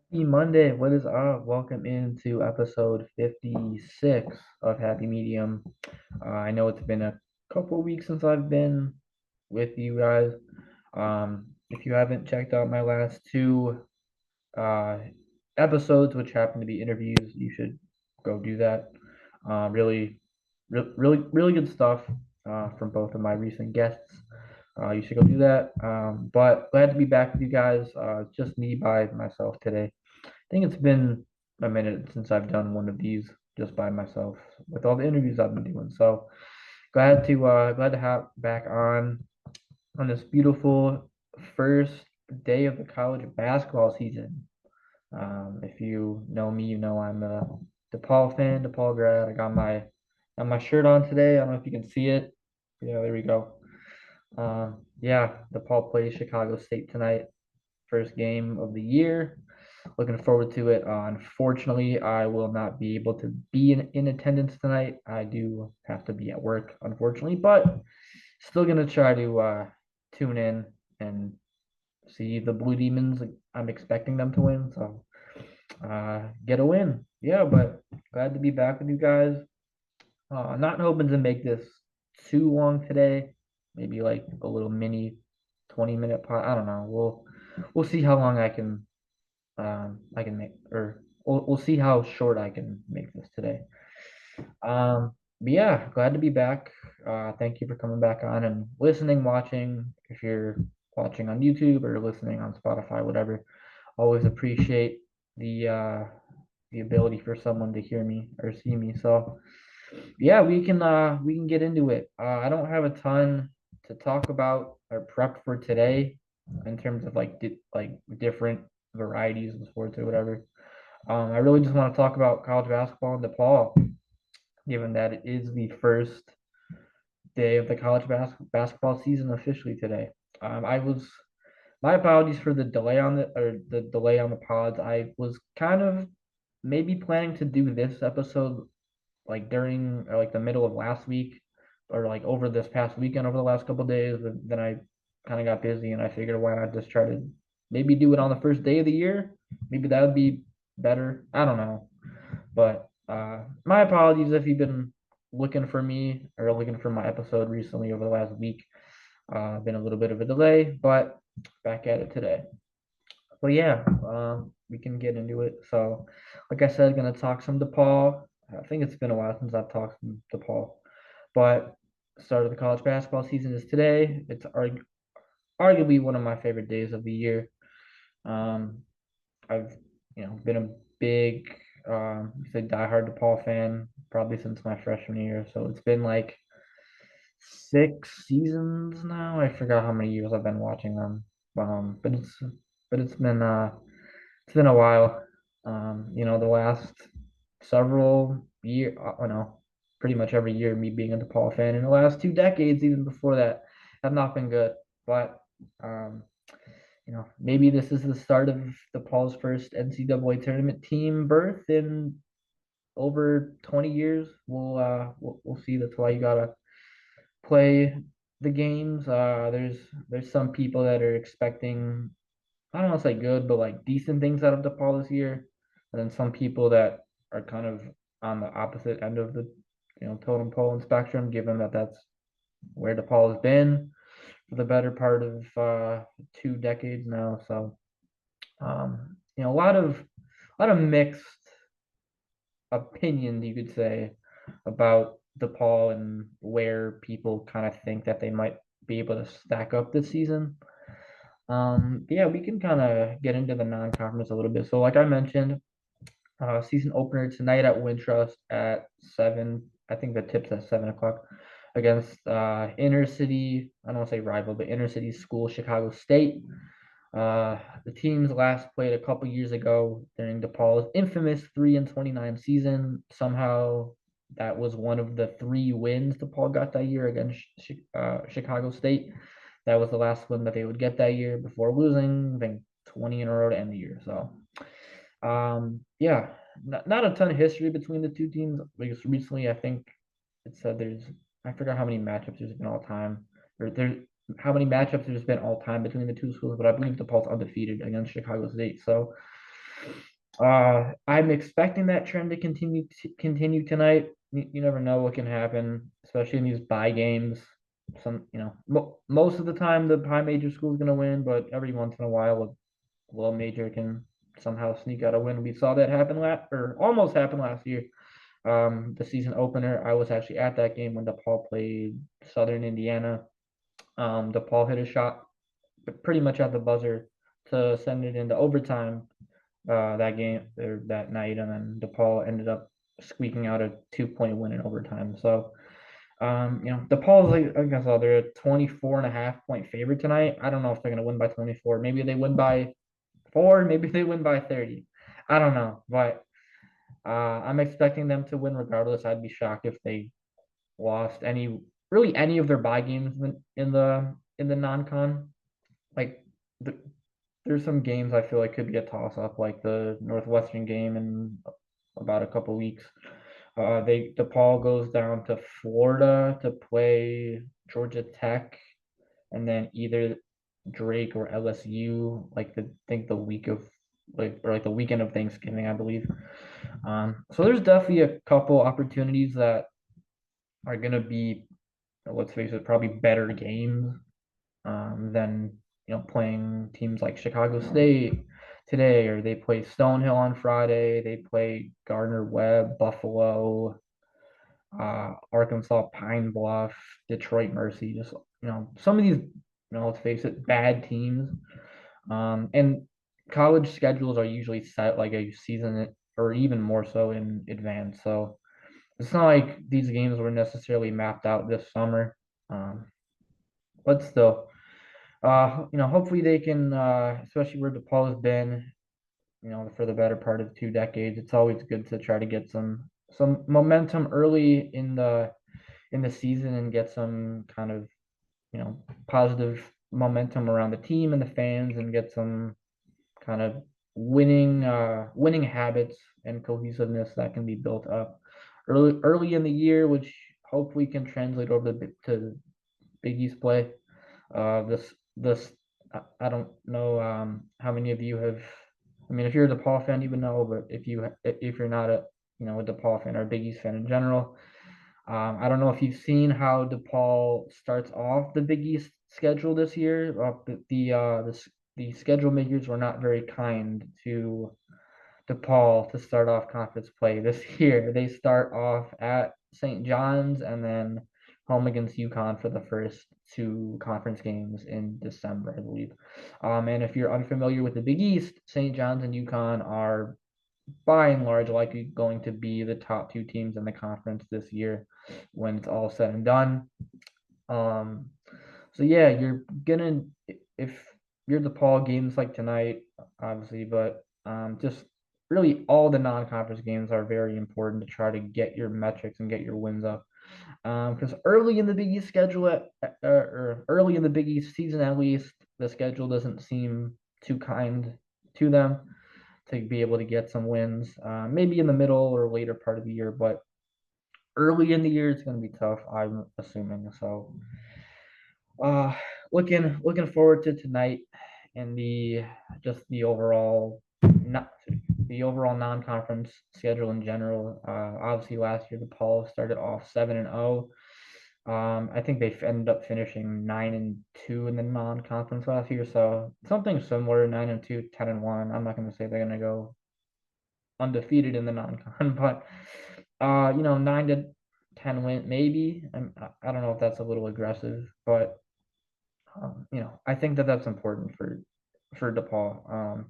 Happy Monday. What is up? Welcome into episode 56 of Happy Medium. I know it's been a couple weeks since I've been with you guys. If you haven't checked out my last two uh, episodes, which happen to be interviews, you should go do that. Really good stuff from both of my recent guests. You should go do that. But glad to be back with you guys. Just me by myself today. I think it's been a minute since I've done one of these just by myself with all the interviews I've been doing. So glad to have back on this beautiful first day of the college basketball season. If you know me, you know I'm a DePaul fan, DePaul grad. I got my shirt on today. I don't know if you can see it. Yeah, there we go. Yeah, DePaul plays Chicago State tonight. First game of the year. Looking forward to it. Unfortunately, I will not be able to be in attendance tonight. I do have to be at work, unfortunately, but still gonna try to tune in and see the Blue Demons. I'm expecting them to win, so get a win. Yeah, but glad to be back with you guys. Not hoping to make this too long today. Maybe like a little mini 20-minute pod. I don't know. We'll see how long I can make, or we'll see how short I can make this today. But yeah, glad to be back. Thank you for coming back on and listening, watching. If you're watching on YouTube or listening on Spotify, whatever, always appreciate the uh, the ability for someone to hear me or see me. So yeah, we can get into it. I don't have a ton to talk about or prep for today in terms of like different varieties of sports or whatever. I really just want to talk about college basketball in DePaul, given that it is the first day of the college basketball season officially today. I was My apologies for the delay on the delay on the pods. I was kind of maybe planning to do this episode like during or like the middle of last week or like over this past weekend over the last couple of days, but then I kind of got busy and I figured why not just try to maybe do it on the first day of the year. Maybe that would be better. I don't know. But my apologies if you've been looking for me or looking for my episode recently over the last week. Been a little bit of a delay, but back at it today. But yeah, we can get into it. So, like I said, gonna talk some DePaul. I think it's been a while since I've talked some DePaul, but start of the college basketball season is today. It's arguably one of my favorite days of the year. Um, I've been a big say diehard DePaul fan probably since my freshman year. So it's been like 6 seasons now. I forgot how many years I've been watching them. But it's been a while. The last several year, no, pretty much every year, me being a DePaul fan, in the last 2 decades, even before that, have not been good. But um, maybe this is the start of DePaul's first NCAA tournament team birth in over 20 years. We'll see. That's why you gotta play the games. There's some people that are expecting, I don't want to say good, but like decent things out of DePaul this year, and then some people that are kind of on the opposite end of the totem pole and spectrum, given that that's where DePaul has been for the better part of 2 decades now. So a lot of mixed opinions, you could say, about DePaul and where people kind of think that they might be able to stack up this season. Yeah, we can kind of get into the non-conference a little bit. So, like I mentioned, season opener tonight at Wintrust at 7. I think the tip's at 7 o'clock against inner city. I don't want to say rival, but inner city school Chicago State. The teams last played a couple years ago during DePaul's infamous 3-29 season. Somehow, that was one of the 3 wins DePaul got that year against Chicago State. That was the last win that they would get that year before losing, I think, 20 in a row to end the year. So, yeah, not a ton of history between the two teams. Because recently, I think it said I forgot how many matchups there's been all time, or how many matchups there's been all time between the two schools, but I believe DePaul's undefeated against Chicago State. So, I'm expecting that trend to continue tonight. You never know what can happen, especially in these bye games. Most of the time the high major school is going to win, but every once in a while a low major can somehow sneak out a win. We saw that happen last or almost happen last year. The season opener, I was actually at that game when DePaul played Southern Indiana. DePaul hit a shot pretty much at the buzzer to send it into overtime that game or that night, and then DePaul ended up squeaking out a 2-point win in overtime. So, DePaul's like I saw they're a 24.5 point favorite tonight. I don't know if they're gonna win by 24. Maybe they win by 4. Maybe they win by 30. I don't know, but I'm expecting them to win regardless. I'd be shocked if they lost any of their bye games in the non-con. Like the, there's some games I feel like could be a toss up, like the Northwestern game in about a couple weeks. DePaul goes down to Florida to play Georgia Tech, and then either Drake or LSU, like think the week of like the weekend of Thanksgiving, I believe. So there's definitely a couple opportunities that are gonna be, let's face it, probably better games than playing teams like Chicago State today, or they play Stonehill on Friday. They play Gardner Webb, Buffalo, Arkansas Pine Bluff, Detroit Mercy. Just some of these, let's face it, bad teams. And college schedules are usually set like a season or even more so in advance. So it's not like these games were necessarily mapped out this summer. Um, but still, hopefully they can, especially where DePaul has been, for the better part of 2 decades. It's always good to try to get some momentum early in the season and get some kind of positive momentum around the team and the fans and get some kind of winning habits and cohesiveness that can be built up early in the year, which hopefully can translate over to Big East play. This I don't know how many of you have. I mean, if you're a DePaul fan, you would know, but if you're not a DePaul fan or a Big East fan in general, I don't know if you've seen how DePaul starts off the Big East schedule this year. The schedule makers were not very kind to DePaul to start off conference play this year. They start off at St. John's and then home against UConn for the first 2 conference games in December, I believe. And if you're unfamiliar with the Big East, St. John's and UConn are by and large likely going to be the top 2 teams in the conference this year when it's all said and done. Um, so yeah, you're gonna if you're DePaul games like tonight, obviously, but just really all the non-conference games are very important to try to get your metrics and get your wins up. Because early in the Big East schedule, or early in the Big East season at least, the schedule doesn't seem too kind to them to be able to get some wins. Maybe in the middle or later part of the year, but early in the year it's going to be tough. I'm assuming so. Uh, looking forward to tonight and the overall not the overall non-conference schedule in general. Obviously last year the Paul started off 7-0. I think they ended up finishing 9-2 in the non-conference last year, so something similar, 9-2, 10-1. I'm not going to say they're going to go undefeated in the non-con, but 9 to 10 win maybe. I don't know if that's a little aggressive, but I think that that's important for DePaul.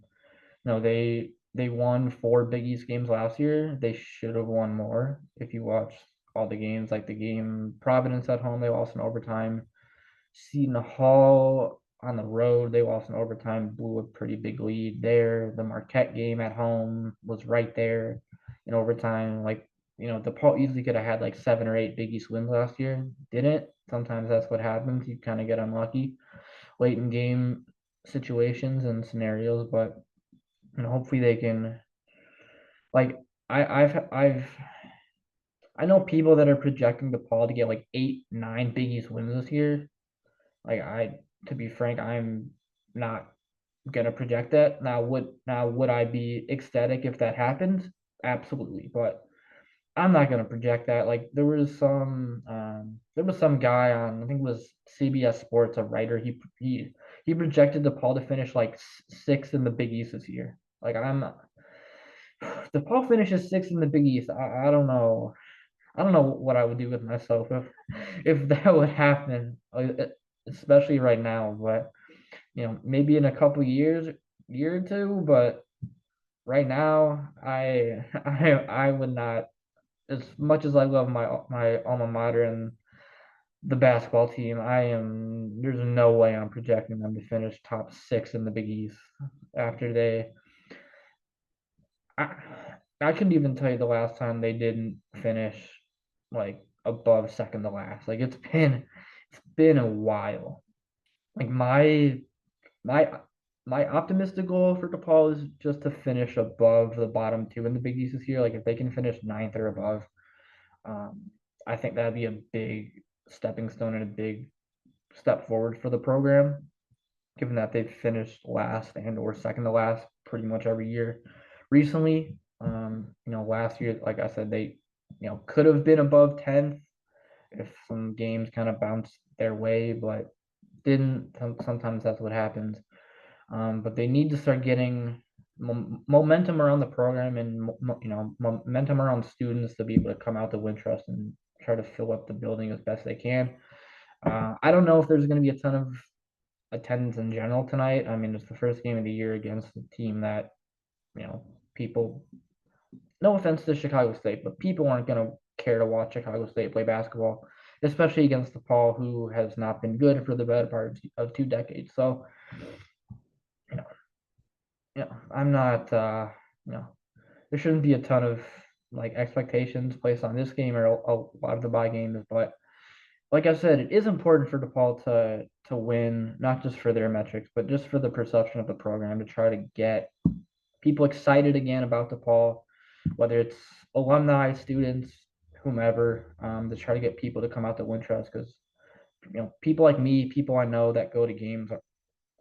They won 4 Big East games last year. They should have won more. If you watch all the games, like the game Providence at home, they lost in overtime. Seton Hall on the road, they lost in overtime, blew a pretty big lead there. The Marquette game at home was right there in overtime. Like, DePaul easily could have had like 7 or 8 Big East wins last year. Didn't. Sometimes that's what happens. You kind of get unlucky late in game situations and scenarios, but hopefully they can like I know people that are projecting DePaul to get like 8, 9 Big East wins this year. Like to be frank, I'm not gonna project that. Now would I be ecstatic if that happens? Absolutely, but I'm not gonna project that. Like there was some guy on, I think it was CBS Sports, a writer. He projected DePaul to finish like sixth in the Big East this year. Like DePaul finishes sixth in the Big East. I don't know. I don't know what I would do with myself if that would happen, especially right now. But maybe in a couple year or two. But right now, I would not. As much as I love my alma mater and the basketball team, there's no way I'm projecting them to finish top six in the Big East after I, I couldn't even tell you the last time they didn't finish like above second to last. Like it's been a while. Like my my optimistic goal for DePaul is just to finish above the bottom two in the Big East this year. Like if they can finish ninth or above, um, I think that'd be a big stepping stone and a big step forward for the program, given that they've finished last and or second to last pretty much every year recently. Last year, like I said, they could have been above 10th if some games kind of bounced their way, but didn't. Sometimes that's what happens. But they need to start getting momentum around the program and momentum around students to be able to come out to Wintrust and try to fill up the building as best they can. I don't know if there's going to be a ton of attendance in general tonight. I mean, it's the first game of the year against a team that people. No offense to Chicago State, but people aren't going to care to watch Chicago State play basketball, especially against DePaul, who has not been good for the better part of 2 decades. So, you know, I'm not. You know, there shouldn't be a ton of like expectations placed on this game or a lot of the bye games, but like I said, it is important for DePaul to win, not just for their metrics, but just for the perception of the program to try to get people excited again about DePaul, whether it's alumni, students, whomever, to try to get people to come out to Wintrust because people like me, people I know that go to games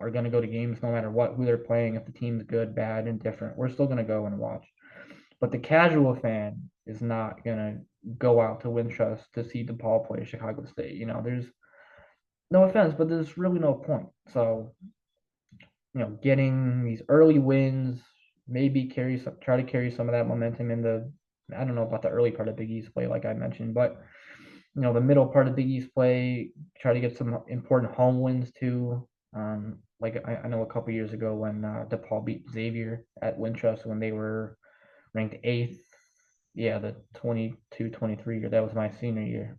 are going to go to games no matter who they're playing. If the team's good, bad, indifferent, we're still going to go and watch. But the casual fan is not going to go out to Wintrust to see DePaul play Chicago State. There's no offense, but there's really no point. So, getting these early wins, maybe try to carry some of that momentum in I don't know about the early part of Big East play, like I mentioned, but the middle part of Big East play, try to get some important home wins too. Like I know a couple years ago when DePaul beat Xavier at Wintrust when they were ranked eighth. Yeah, the 22-23 year. That was my senior year.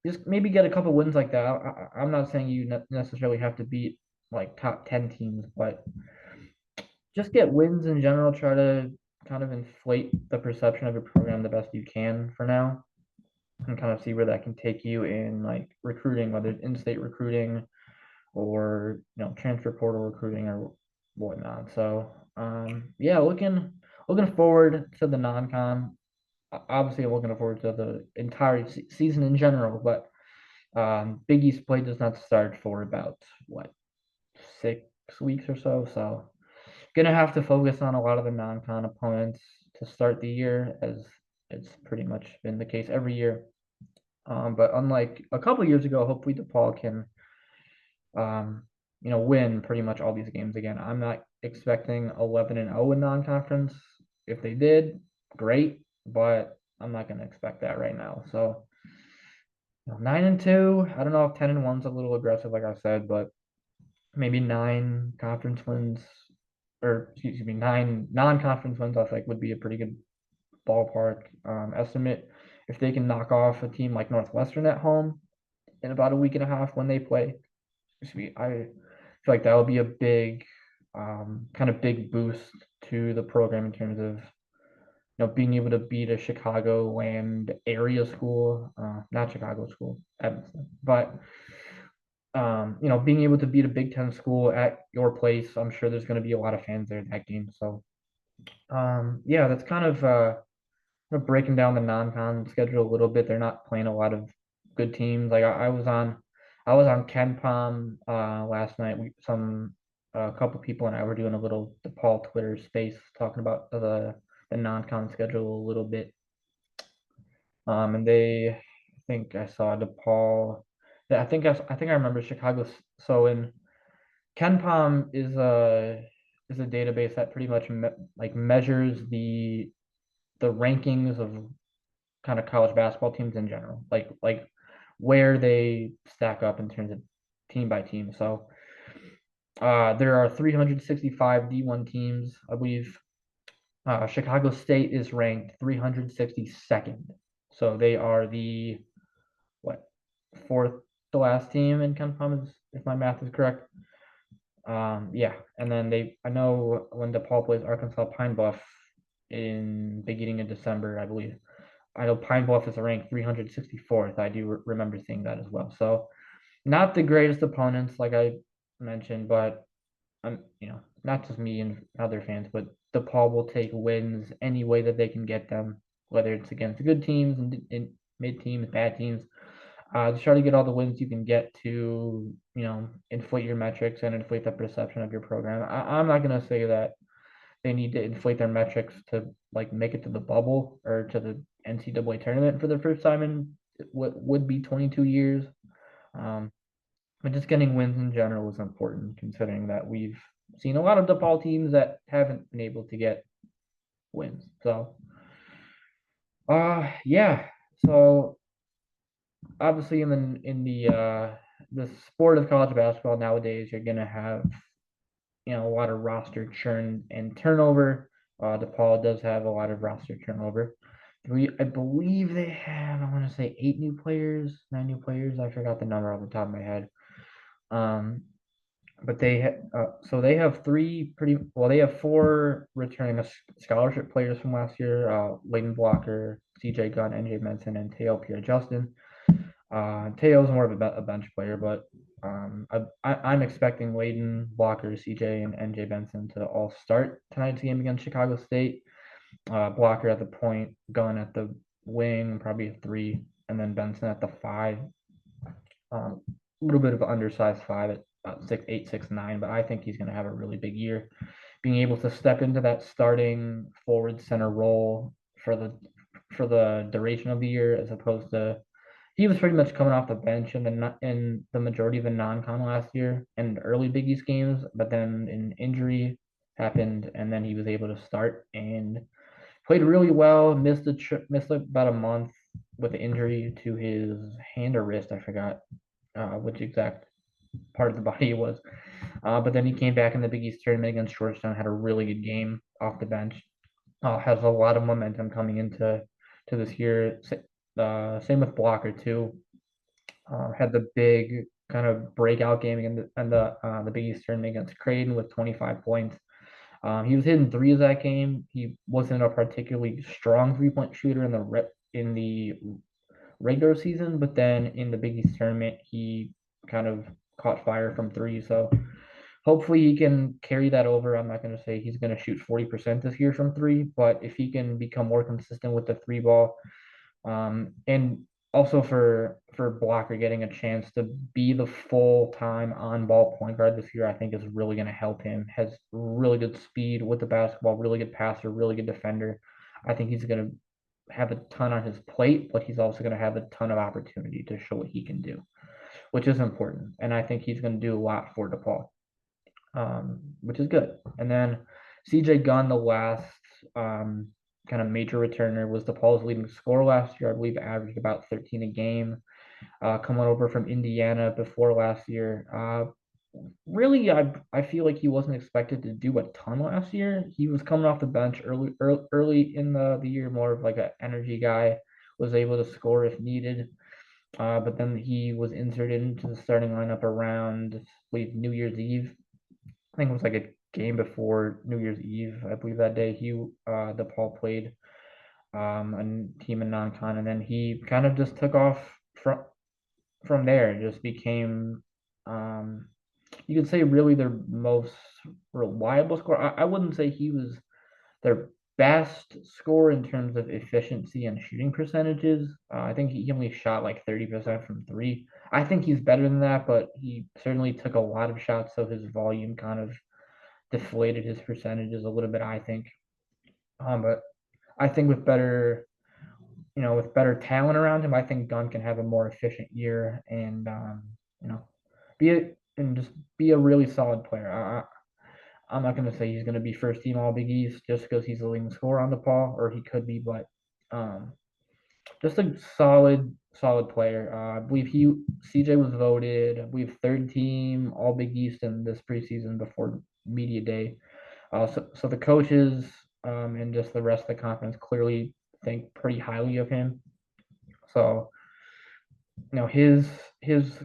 Just maybe get a couple wins like that. I'm not saying you necessarily have to beat like top 10 teams, but just get wins in general. Try to kind of inflate the perception of your program the best you can for now, and kind of see where that can take you in like recruiting, whether it's in-state recruiting or transfer portal recruiting or whatnot. So yeah, looking forward to the non-con. Obviously, I'm looking forward to the entire season in general, but Big East play does not start for about what 6 weeks or so. So gonna have to focus on a lot of the non-con opponents to start the year, as it's pretty much been the case every year. But unlike a couple years ago, hopefully DePaul can win pretty much all these games again. I'm not expecting 11-0 in non-conference. If they did, great, but I'm not gonna expect that right now. So 9-2. I don't know if 10-1's a little aggressive, like I said, but maybe 9 conference wins, or excuse me, 9 non-conference wins. I think would be a pretty good ballpark estimate. If they can knock off a team like Northwestern at home in about a week and a half when they play, I feel like that would be a big, kind of big boost to the program in terms of being able to beat a Chicagoland area school, not Chicago school, Evanston, but being able to beat a Big Ten school at your place. I'm sure there's going to be a lot of fans there in that game. So yeah, that's kind of breaking down the non-con schedule a little bit. They're not playing a lot of good teams. Like I was on Ken Palm last night. a couple people and I were doing a little DePaul Twitter space talking about the non-con schedule a little bit. And I think I saw DePaul. I think I remember Chicago. So in KenPom is a database that pretty much like measures the rankings of kind of college basketball teams in general, like where they stack up in terms of team by team. So there are 365 D1 teams, I believe. Chicago State is ranked 362nd. So they are the what fourth to last team in KenPom, if my math is correct. Yeah, and then I know when DePaul plays Arkansas Pine Bluff in beginning of December, I believe. I know Pine Bluff is ranked 364th. I do remember seeing that as well. So not the greatest opponents, like I mentioned, but not just me and other fans, but DePaul will take wins any way that they can get them, whether it's against good teams and mid teams, bad teams. Just try to get all the wins you can get to, inflate your metrics and inflate the perception of your program. I'm not gonna say that they need to inflate their metrics to like make it to the bubble or to the NCAA tournament for the first time in what would be 22 years. Um, but just getting wins in general is important, considering that we've seen a lot of DePaul teams that haven't been able to get wins. So, yeah. So obviously, the sport of college basketball nowadays, you're gonna have a lot of roster churn and turnover. DePaul does have a lot of roster turnover. I believe they have, I want to say 9 new players. I forgot the number off the top of my head. Um, but they have they have four returning scholarship players from last year. Layden Blocker, CJ Gunn, NJ Benson, and Teo Pierre Justin. Teo's more of a bench player, but I'm expecting Layden, Blocker, CJ, and NJ Benson to all start tonight's game against Chicago State. Blocker at the point, Gunn at the wing, probably a three, and then Benson at the five. A little bit of an undersized five at about 6'8", 6'9", but I think he's going to have a really big year. Being able to step into that starting forward center role for the duration of the year, as opposed to he was pretty much coming off the bench in the majority of the non-con last year and early Big East games, but then an injury happened, and then he was able to start and played really well. Missed about a month with an injury to his hand or wrist. I forgot which exact part of the body it was. But then he came back in the Big East tournament against Georgetown, had a really good game off the bench. Has a lot of momentum coming into this year. Same with Blocker too. Had the big kind of breakout game in the Big East tournament against Creighton with 25 points. He was hitting threes that game. He wasn't a particularly strong 3-point shooter in the regular season, but then in the Big East tournament, he kind of caught fire from three. So hopefully he can carry that over. I'm not going to say he's going to shoot 40% this year from three, but if he can become more consistent with the three ball, and also for Blocker getting a chance to be the full-time on-ball point guard this year, I think is really going to help him. Has really good speed with the basketball, really good passer, really good defender. I think he's going to have a ton on his plate, but he's also going to have a ton of opportunity to show what he can do, which is important. And I think he's going to do a lot for DePaul, which is good. And then CJ Gunn, the last kind of major returner, was DePaul's leading scorer last year. I believe averaged about 13 a game. Coming over from Indiana before last year. Really, I feel like he wasn't expected to do a ton last year. He was coming off the bench early in the year, more of like an energy guy, was able to score if needed. But then he was inserted into the starting lineup around, I believe, New Year's Eve. I think it was like a game before New Year's Eve. I believe that day DePaul played a team in non-con, and then he kind of just took off from there. Just became you could say really their most reliable scorer. I wouldn't say he was their best scorer in terms of efficiency and shooting percentages. I think he only shot like 30% from three. I think he's better than that, but he certainly took a lot of shots, so his volume kind of deflated his percentages a little bit, I think. But I think with better talent around him, I think Gunn can have a more efficient year and you know, just be a really solid player. I'm not going to say he's going to be first team All Big East just because he's the leading scorer on DePaul, or he could be, but um, just a solid player. I believe CJ was voted, I believe, third team All Big East in this preseason before media day. So the coaches and just the rest of the conference clearly think pretty highly of him. So his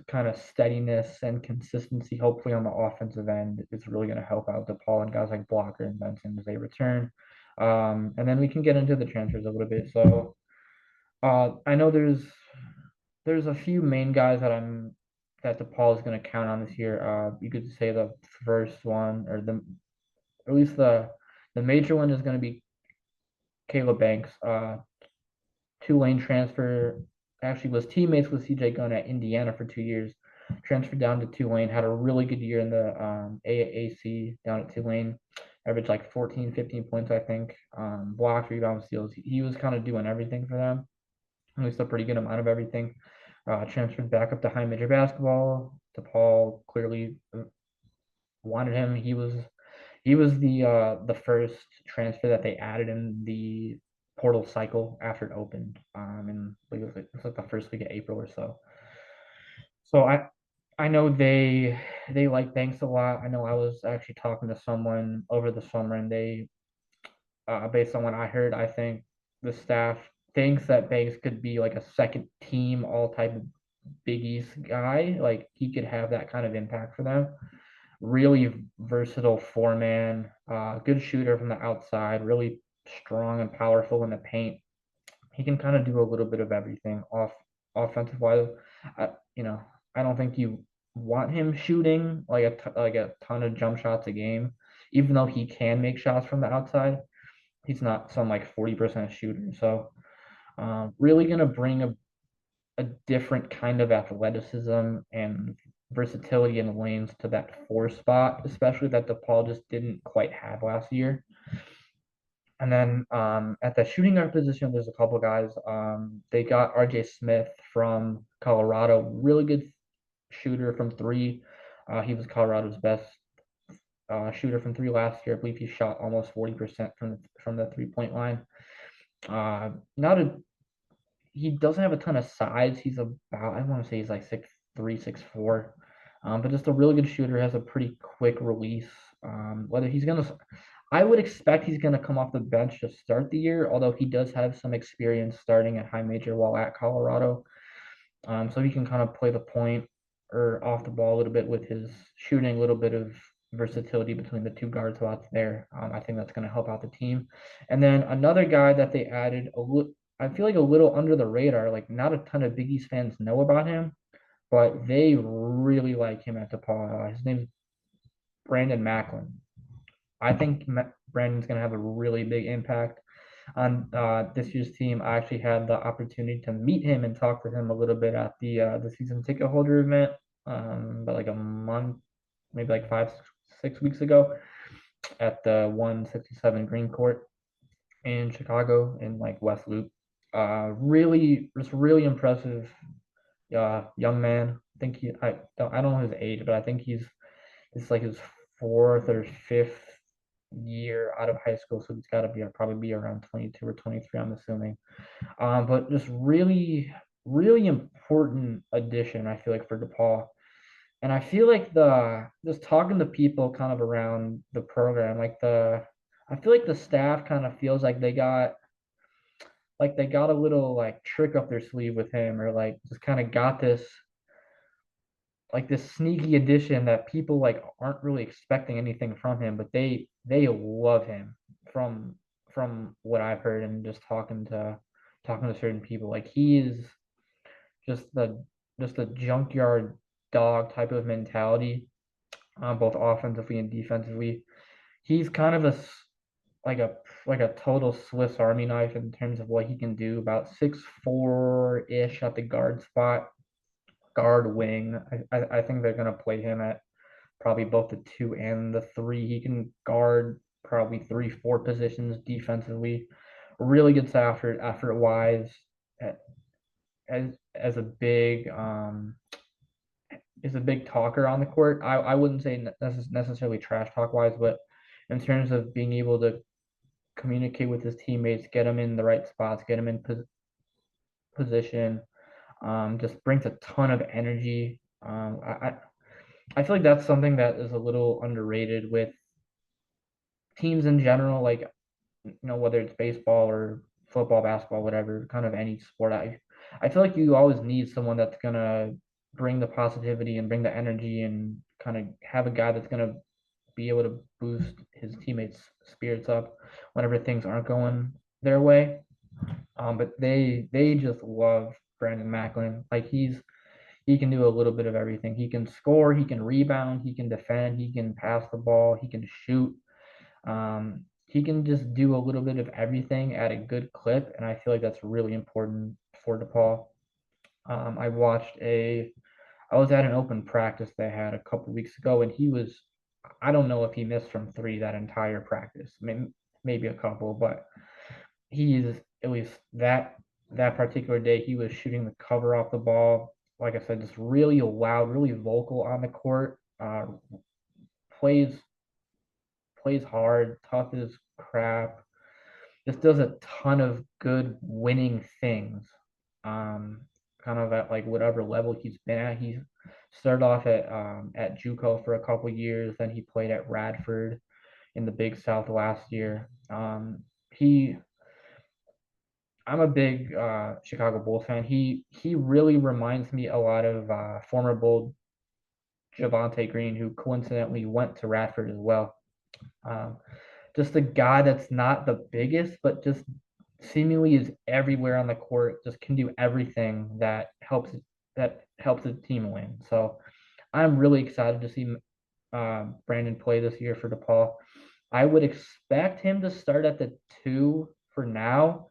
kind of steadiness and consistency, hopefully on the offensive end, is really going to help out DePaul and guys like Blocker and Benson as they return. And then we can get into the transfers a little bit. So I know there's a few main guys that DePaul is going to count on this year. You could say the first one, or at least the major one, is going to be Caleb Banks. Tulane transfer, actually was teammates with CJ Gunn at Indiana for 2 years. Transferred down to Tulane, had a really good year in the AAC down at Tulane. Averaged like 14, 15 points, I think. Blocks, rebounds, steals. He was kind of doing everything for them. At least a pretty good amount of everything. Transferred back up to high major basketball. DePaul clearly wanted him. He was the first transfer that they added in the portal cycle after it opened. And it was like the first week of April or so. So I know they like Banks a lot. I know I was actually talking to someone over the summer, and they, based on what I heard, I think the staff thinks that Banks could be like a second team all type of Big East guy. Like he could have that kind of impact for them. Really versatile four-man, good shooter from the outside, really strong and powerful in the paint. He can kind of do a little bit of everything offensive wise. I, you know, I don't think you want him shooting like a ton of jump shots a game, even though he can make shots from the outside. He's not some like 40% shooter. So really gonna bring a different kind of athleticism and versatility in the lanes to that four spot, especially that DePaul just didn't quite have last year. And then at the shooting guard position, there's a couple guys. They got RJ Smith from Colorado, really good shooter from three. He was Colorado's best shooter from three last year. I believe he shot almost 40% from the 3-point line. Not a He doesn't have a ton of size. He's about, I want to say he's like 6'3", 6'4", but just a really good shooter. Has a pretty quick release. Whether he's gonna, I would expect he's gonna come off the bench to start the year. Although he does have some experience starting at high major while at Colorado, so he can kind of play the point or off the ball a little bit with his shooting, a little bit of versatility between the two guard spots there. I think that's going to help out the team. And then another guy that they added, I feel like a little under the radar, like not a ton of Big East fans know about him, but they really like him at DePaul. His name's Brandon Macklin. I think Brandon's going to have a really big impact on this year's team. I actually had the opportunity to meet him and talk to him a little bit at the season ticket holder event, about like a month, maybe like 5, 6 weeks ago at the 167 Green Court in Chicago in like West Loop. Just really impressive young man. I don't know his age, but I think it's like his fourth or fifth year out of high school, so he's got to probably be around 22 or 23, I'm assuming. But just really important addition, I feel like, for DePaul. And I feel like just talking to people kind of around the program, I feel like the staff kind of feels like they got a little like trick up their sleeve with him, or like just kind of got this sneaky addition that people like aren't really expecting anything from him, but they love him from from what I've heard and just talking to certain people. Like he is just the just a junkyard dog type of mentality, both offensively and defensively. He's kind of like a like a total Swiss Army knife in terms of what he can do. About 6'4" ish at the guard spot. guard wing. I think they're gonna play him at probably both the two and the three. He can guard probably three, four positions defensively. Really gets after it wise as a big is a big talker on the court. I wouldn't say necessarily trash talk wise, but in terms of being able to communicate with his teammates, get them in the right spots, get them in position, just brings a ton of energy. I feel like that's something that is a little underrated with teams in general, like whether it's baseball or football, basketball, whatever, kind of any sport. I feel like you always need someone that's gonna bring the positivity and bring the energy and kind of have a guy that's gonna be able to boost his teammates' spirits up whenever things aren't going their way. But they just love Brandon Macklin. Like he can do a little bit of everything. He can score, he can rebound, he can defend, he can pass the ball, he can shoot. He can just do a little bit of everything at a good clip, and I feel like that's really important for DePaul. I watched I was at an open practice they had a couple weeks ago, and I don't know if he missed from three that entire practice, maybe a couple, but he's at least that particular day he was shooting the cover off the ball. Like I said, just really loud, really vocal on the court. Plays plays hard, tough as crap. Just does a ton of good winning things. Um, Kind of at like whatever level he's been at. He started off at JUCO for a couple years, then he played at Radford in the Big South last year. He I'm a big Chicago Bulls fan. He really reminds me a lot of former Bull Javante Green, who coincidentally went to Radford as well. Um, just a guy that's not the biggest, but just seemingly is everywhere on the court. Just can do everything that helps the team win. So I'm really excited to see Brandon play this year for DePaul. I would expect him to start at the two for now.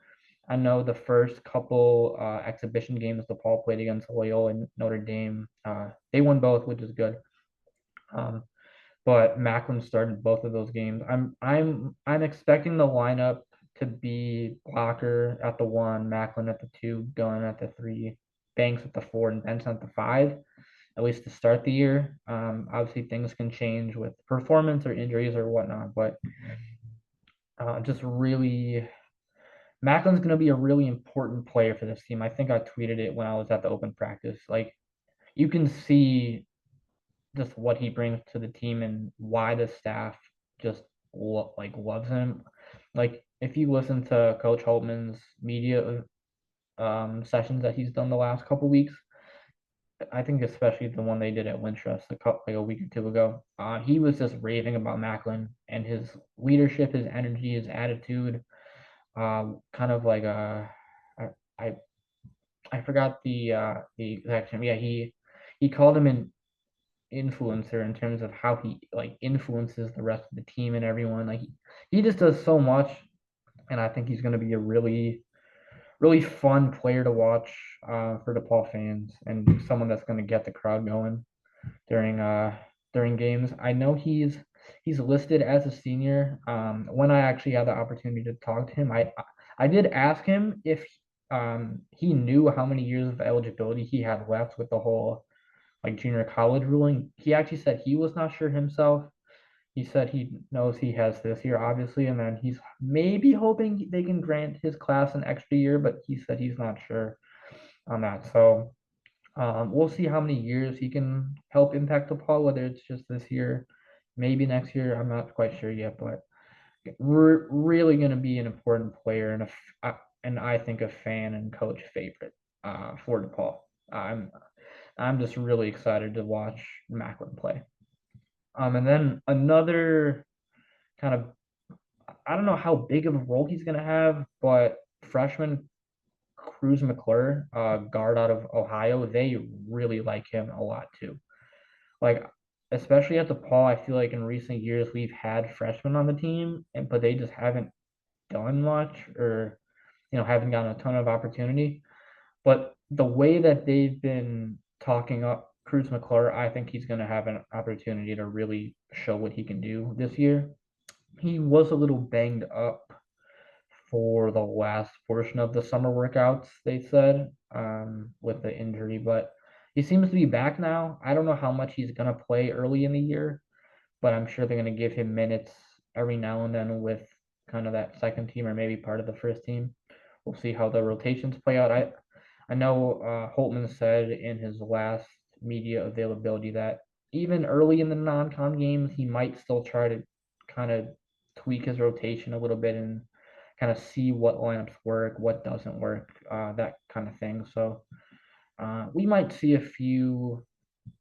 I know the first couple exhibition games DePaul played against Loyola and Notre Dame, they won both, which is good. Um, but Macklin started both of those games. I'm expecting the lineup to be Blocker at the one, Macklin at the two, Gunn at the three, Banks at the four, and Benson at the five, at least to start the year. Obviously things can change with performance or injuries or whatnot, but just really Macklin's going to be a really important player for this team. I think I tweeted it when I was at the open practice. Like you can see just what he brings to the team and why the staff just loves him. Like if you listen to Coach Holtman's media sessions that he's done the last couple weeks, I think especially the one they did at Wintrust like a week or two ago, he was just raving about Macklin and his leadership, his energy, his attitude. Kind of like I I I forgot the exact term. Yeah, he called him an influencer in terms of how he like influences the rest of the team and everyone. Like he just does so much, and I think he's going to be a really fun player to watch for DePaul fans and someone that's going to get the crowd going during during games. I know he's listed as a senior. When I actually had the opportunity to talk to him, I did ask him if he knew how many years of eligibility he had left with the whole like junior college ruling. He actually said he was not sure himself. He said he knows he has this year, obviously, and then he's maybe hoping they can grant his class an extra year, but he said he's not sure on that. So we'll see how many years he can help impact DePaul, whether it's just this year, maybe next year. I'm not quite sure yet, but we're really going to be an important player and I think a fan and coach favorite for DePaul. I'm just really excited to watch Macklin play. And then another kind of I don't know how big of a role he's going to have, but freshman Cruz McClure, guard out of Ohio, they really like him a lot too. Like, especially at DePaul, I feel like in recent years we've had freshmen on the team, but they just haven't done much or, haven't gotten a ton of opportunity. But the way that they've been talking up Cruz McClure, I think he's going to have an opportunity to really show what he can do this year. He was a little banged up for the last portion of the summer workouts, they said, with the injury, but he seems to be back now. I don't know how much he's going to play early in the year, but I'm sure they're going to give him minutes every now and then with kind of that second team or maybe part of the first team. We'll see how the rotations play out. I know Holtman said in his last media availability that even early in the non-con games, he might still try to kind of tweak his rotation a little bit and kind of see what lineups work, what doesn't work, that kind of thing. So we might see a few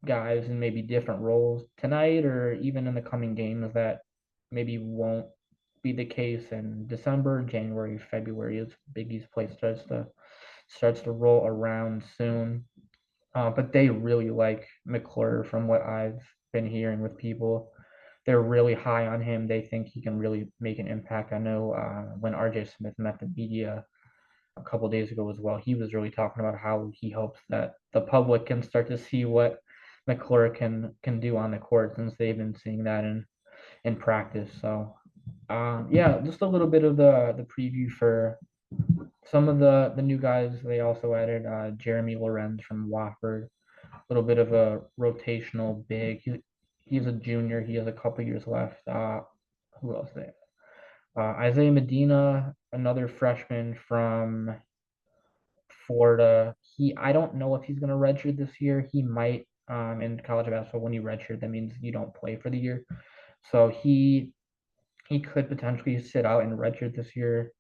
guys in maybe different roles tonight or even in the coming games that maybe won't be the case in December, January, February as Big East play starts to roll around soon. But they really like McClure from what I've been hearing with people. They're really high on him. They think he can really make an impact. I know when RJ Smith met the media a couple days ago as well, he was really talking about how he hopes that the public can start to see what McClure can do on the court since they've been seeing that in practice. So yeah, just a little bit of the preview for some of the new guys. They also added Jeremy Lorenz from Wofford, a little bit of a rotational big. He's a junior. He has a couple years left. Who else they? Isaiah Medina, another freshman from Florida. I don't know if he's going to redshirt this year. He might. In college basketball, when you redshirt, that means you don't play for the year. So he could potentially sit out and redshirt this year,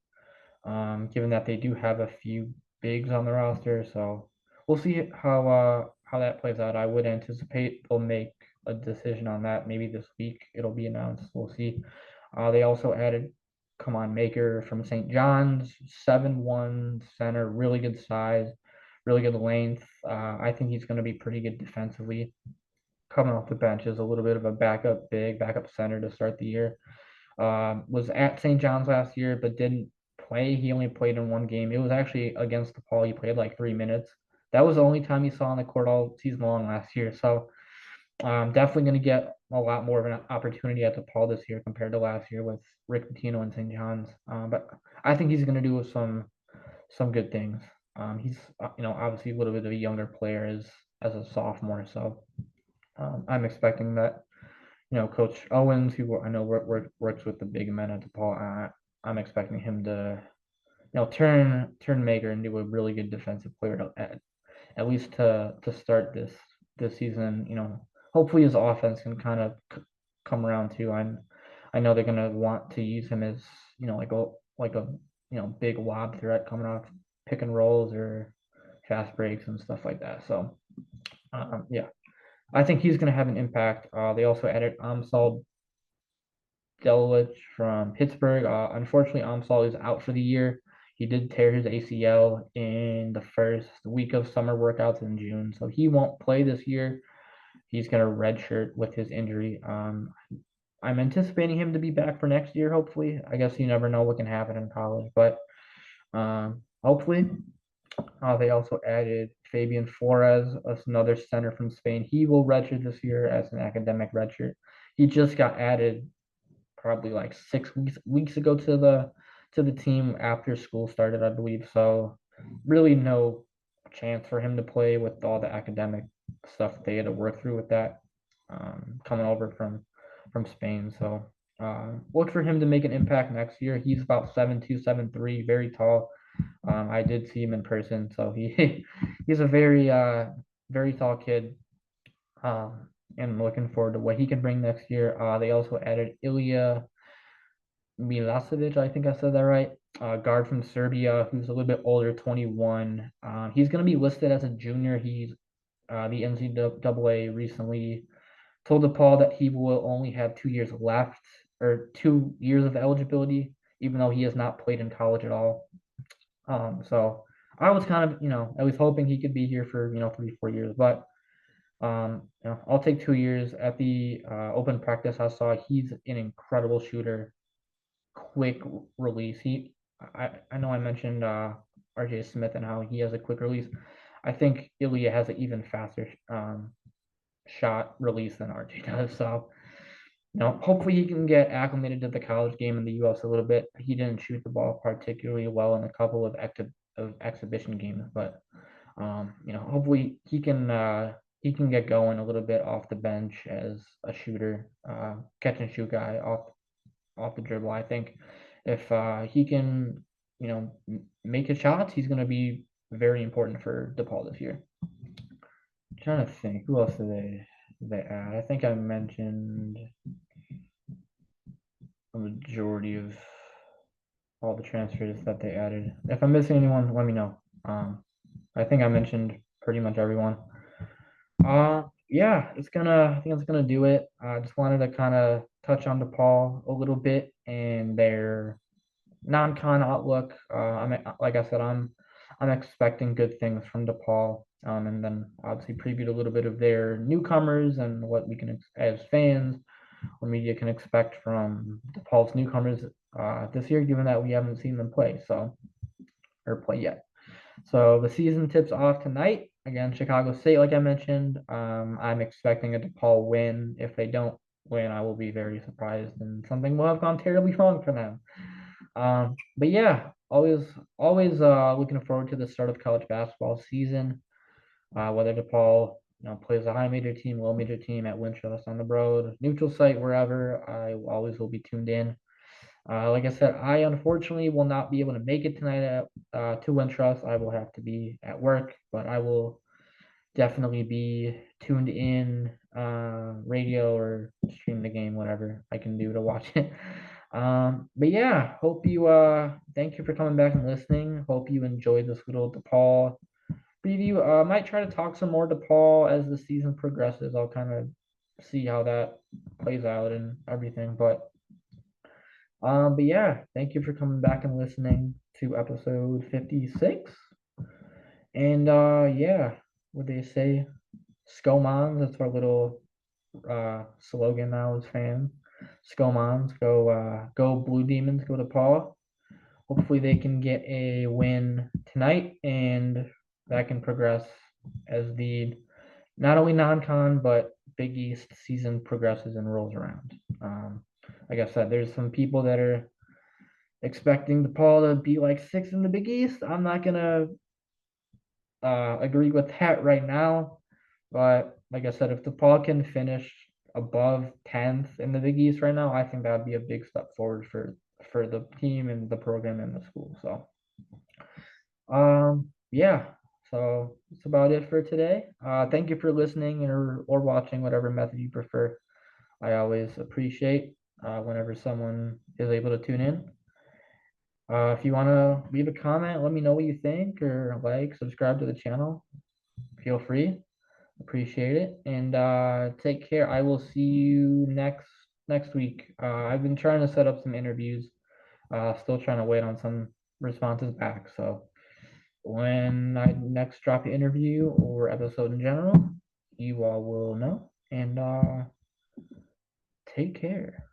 given that they do have a few bigs on the roster. So we'll see how that plays out. I would anticipate they'll make a decision on that maybe this week. It'll be announced. We'll see. They also added come on Maker from St. John's, 7'1" center, really good size, really good length. I think he's going to be pretty good defensively. Coming off the bench is a little bit of a backup big, backup center to start the year. Was at St. John's last year, but didn't play. He only played in one game. It was actually against DePaul. He played like 3 minutes. That was the only time he saw on the court all season long last year. So definitely going to get a lot more of an opportunity at DePaul this year compared to last year with Rick Pitino and St. John's. But I think he's going to do some good things. He's obviously a little bit of a younger player as a sophomore, so I'm expecting that Coach Owens, who I know works with the big men at DePaul, I'm expecting him to turn Maker into a really good defensive player at least to start this season. Hopefully his offense can kind of come around too. I know they're gonna want to use him as like a big lob threat coming off pick and rolls or fast breaks and stuff like that. So yeah, I think he's gonna have an impact. They also added Amsal Delich from Pittsburgh. Unfortunately, Amsal is out for the year. He did tear his ACL in the first week of summer workouts in June, so he won't play this year. He's going to redshirt with his injury. I'm anticipating him to be back for next year, hopefully. I guess you never know what can happen in college, but hopefully. They also added Fabian Flores, another center from Spain. He will redshirt this year as an academic redshirt. He just got added probably like 6 weeks ago to the team after school started, I believe. So really no chance for him to play with all the academic stuff they had to work through with that coming over from Spain. So look for him to make an impact next year. He's about 7'2", 7'3", very tall. I did see him in person, so he's a very tall kid. And I'm looking forward to what he can bring next year. They also added Ilya Milosevic, I think I said that right. Guard from Serbia, who's a little bit older, 21. He's going to be listed as a junior. He's the NCAA recently told DePaul that he will only have 2 years left or 2 years of eligibility, even though he has not played in college at all. So I was kind of, I was hoping he could be here for 3-4 years, but I'll take 2 years. At the open practice I saw, he's an incredible shooter, quick release. I know I mentioned RJ Smith and how he has a quick release. I think Ilya has an even faster shot release than RJ does. So, hopefully he can get acclimated to the college game in the U.S. a little bit. He didn't shoot the ball particularly well in a couple of exhibition games, but hopefully he can get going a little bit off the bench as a shooter, catch and shoot guy off the dribble. I think if he can, make his shots, he's going to be very important for DePaul this year. I'm trying to think, who else did they add? I think I mentioned a majority of all the transfers that they added. If I'm missing anyone, let me know. I think I mentioned pretty much everyone. Yeah, I think it's gonna do it. I just wanted to kind of touch on DePaul a little bit and their non-con outlook. Like I said, I'm expecting good things from DePaul. And then obviously previewed a little bit of their newcomers and what we can, as fans or media, can expect from DePaul's newcomers this year, given that we haven't seen them play or play yet. So the season tips off tonight. Again, Chicago State, like I mentioned. I'm expecting a DePaul win. If they don't win, I will be very surprised, and something will have gone terribly wrong for them. But yeah, always looking forward to the start of college basketball season. Whether DePaul plays a high major team, low major team at Winchester, on the road, neutral site, wherever, I always will be tuned in. Like I said, I unfortunately will not be able to make it tonight to Wintrust. I will have to be at work, but I will definitely be tuned in, radio or stream the game, whatever I can do to watch it. But yeah, thank you for coming back and listening. Hope you enjoyed this little DePaul preview. Might try to talk some more DePaul as the season progresses. I'll kind of see how that plays out and everything, but yeah, thank you for coming back and listening to episode 56. And yeah, what they say? Skomons, that's our little slogan now as fans. Skomons, go Blue Demons, go to Paul. Hopefully they can get a win tonight and that can progress as the not only non-con but Big East season progresses and rolls around. Like I said, there's some people that are expecting DePaul to be like 6 in the Big East. I'm not gonna agree with that right now, but like I said, if DePaul can finish above 10th in the Big East right now, I think that would be a big step forward for the team and the program and the school. So, yeah. So that's about it for today. Thank you for listening or watching, whatever method you prefer. I always appreciate whenever someone is able to tune in. If you want to leave a comment, let me know what you think, or subscribe to the channel. Feel free. Appreciate it. And take care. I will see you next week. I've been trying to set up some interviews. Still trying to wait on some responses back. So when I next drop an interview or episode in general, you all will know. And take care.